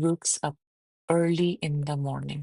wakes up early in the morning۔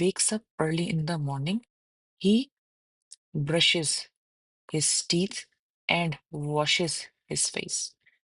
wakes up early in the morning. He brushes his teeth and washes his face۔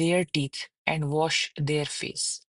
their teeth and wash their face،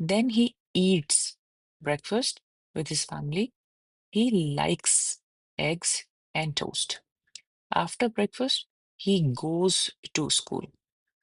Then he eats breakfast with his family۔ He likes eggs and toast۔ After breakfast, he goes to school۔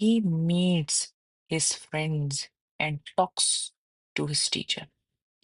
He meets his friends and talks to his teacher۔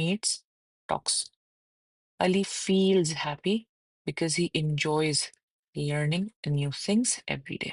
meets talks۔ Ali feels happy because he enjoys learning new things every day۔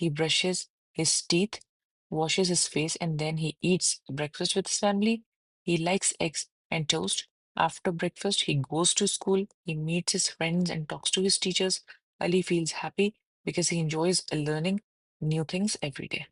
He brushes his teeth, washes his face, and then he eats breakfast with his family۔ He likes eggs and toast۔ After breakfast, he goes to school۔ He meets his friends and talks to his teachers۔ Ali feels happy because he enjoys learning new things every day۔